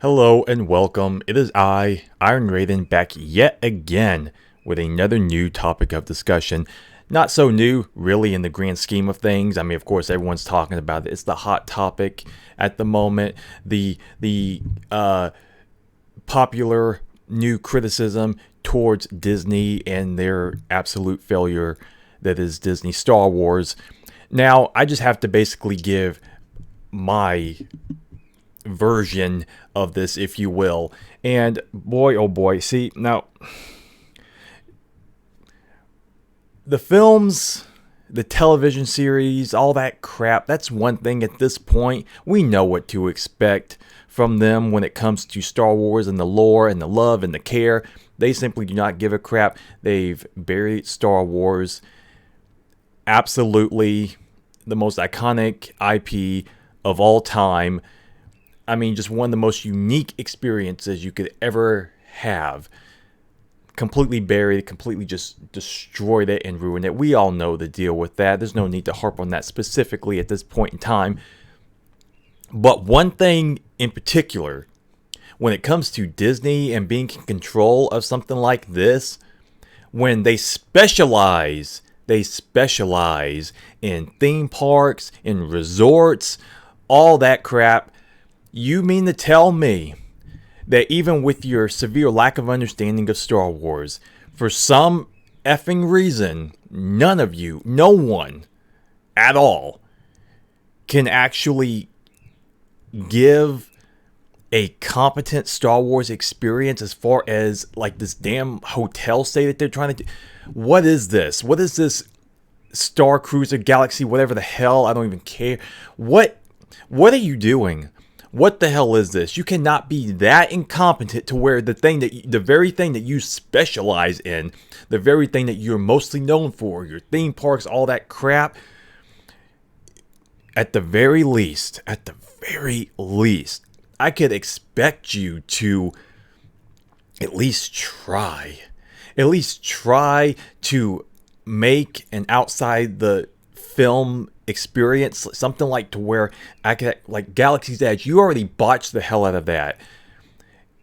Hello and welcome. It is I, Iron Raven, back yet again with another new topic of discussion. Not so new, really, in the grand scheme of things. I mean, of course, everyone's talking about it. It's the hot topic at the moment. The popular new criticism towards Disney and their absolute failure that is Disney Star Wars. Now, I just have to basically give my version of this, if you will. And boy, oh boy, see, now, the films, the television series, all that crap, that's one thing at this point. We know what to expect from them when it comes to Star Wars and the lore and the love and the care. They simply do not give a crap. They've buried Star Wars. Absolutely the most iconic IP of all time. I mean, just one of the most unique experiences you could ever have. Completely buried, completely just destroyed it and ruined it. We all know the deal with that. There's no need to harp on that specifically at this point in time. But one thing in particular, when it comes to Disney and being in control of something like this, when they specialize in theme parks, in resorts, all that crap. You mean to tell me that even with your severe lack of understanding of Star Wars, for some effing reason, none of you, no one at all, can actually give a competent Star Wars experience as far as like this damn hotel stay that they're trying to do? What is this? What is this Starcruiser Galaxy, whatever the hell? I don't even care. What are you doing? What the hell is this? You cannot be that incompetent to where the very thing that you specialize in, the very thing that you're mostly known for, your theme parks, all that crap, at the very least, I could expect you to at least try to make an outside the film experience, something like to where I could, like Galaxy's Edge. You already botched the hell out of that.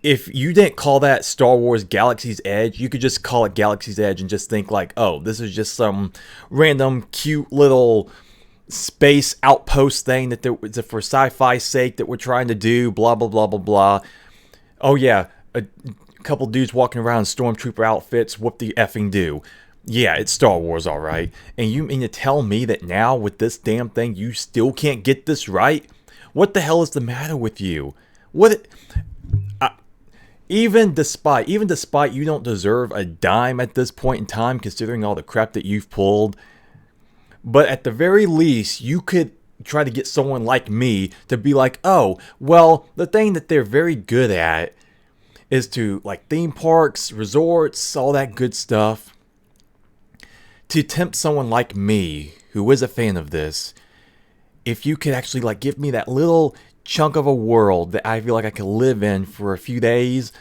If you didn't call that Star Wars Galaxy's Edge, you could just call it Galaxy's Edge and just think like, oh, this is just some random cute little space outpost thing that it's for sci-fi sake that we're trying to do, blah blah blah blah blah. Oh yeah, a couple dudes walking around in stormtrooper outfits, whoop the effing do. Yeah, it's Star Wars, all right. And you mean to tell me that now with this damn thing, you still can't get this right? What the hell is the matter with you? Even despite you don't deserve a dime at this point in time, considering all the crap that you've pulled. But at the very least, you could try to get someone like me to be like, oh, well, the thing that they're very good at is to, like, theme parks, resorts, all that good stuff. To tempt someone like me, who is a fan of this, if you could actually like give me that little chunk of a world that I feel like I could live in for a few days,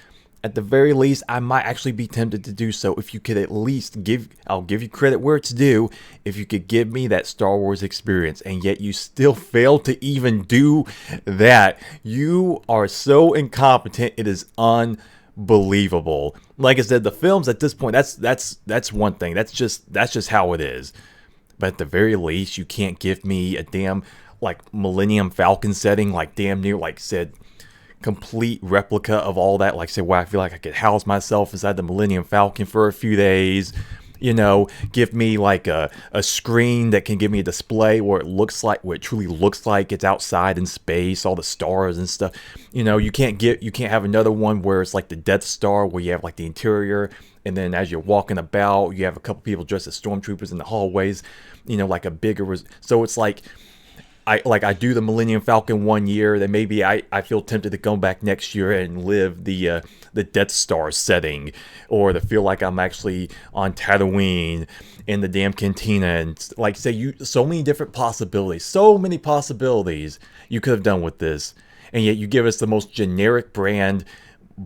at the very least, I might actually be tempted to do so. If you could at least I'll give you credit where it's due, if you could give me that Star Wars experience, and yet you still fail to even do that. You are so incompetent, it is unbelievable. Like I said, the films at this point, that's one thing. That's just how it is. But at the very least, you can't give me a damn like Millennium Falcon setting, like damn near like said complete replica of all that. Like say, where I feel like I could house myself inside the Millennium Falcon for a few days. You know, give me like a screen that can give me a display where it truly looks like it's outside in space, all the stars and stuff. You know, you can't have another one where it's like the Death Star, where you have like the interior, and then as you're walking about, you have a couple people dressed as stormtroopers in the hallways. You know, like a bigger. So it's like I do the Millennium Falcon one year, then maybe I feel tempted to go back next year and live the Death Star setting, or to feel like I'm actually on Tatooine in the damn cantina, and like say so many different possibilities, you could have done with this, and yet you give us the most generic brand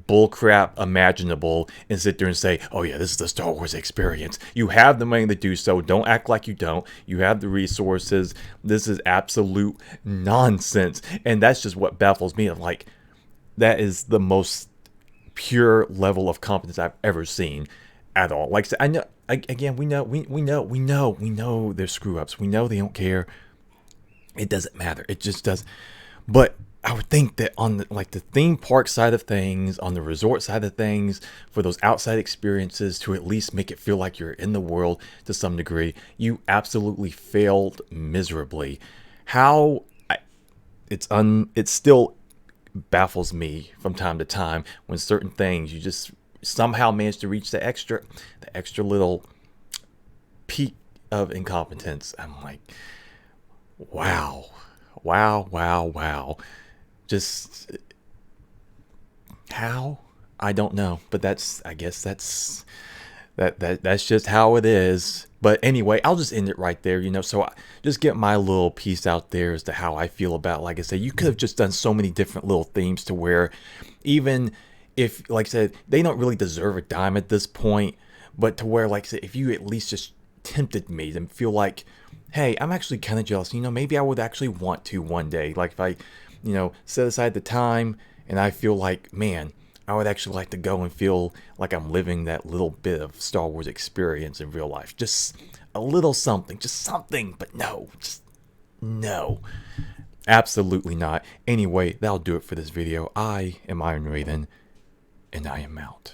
bullcrap imaginable and sit there and say, oh yeah, this is the Star Wars experience. You have the money to do so. Don't act like you don't. You have the resources. This is absolute nonsense. And that's just what baffles me. I'm like, that is the most pure level of competence I've ever seen at all. Like I said, I know, again, we know there's screw ups. We know they don't care. It doesn't matter. It just does. But I would think that on the, like the theme park side of things, on the resort side of things, for those outside experiences to at least make it feel like you're in the world to some degree, you absolutely failed miserably. How it still baffles me from time to time when certain things you just somehow manage to reach the extra little peak of incompetence. I'm like, wow, wow. Just how? I don't know, but I guess that's just how it is. But anyway, I'll just end it right there, so I just get my little piece out there as to how I feel about, like I said, you could have just done so many different little themes to where even if, like I said, they don't really deserve a dime at this point, but to where, like I said, if you at least just tempted me to feel like, hey, I'm actually kind of jealous, maybe I would actually want to one day, like if I, set aside the time and I feel like, man, I would actually like to go and feel like I'm living that little bit of Star Wars experience in real life. Just a little something, but no, just no. Absolutely not. Anyway, that'll do it for this video. I am Iron Raven, and I am out.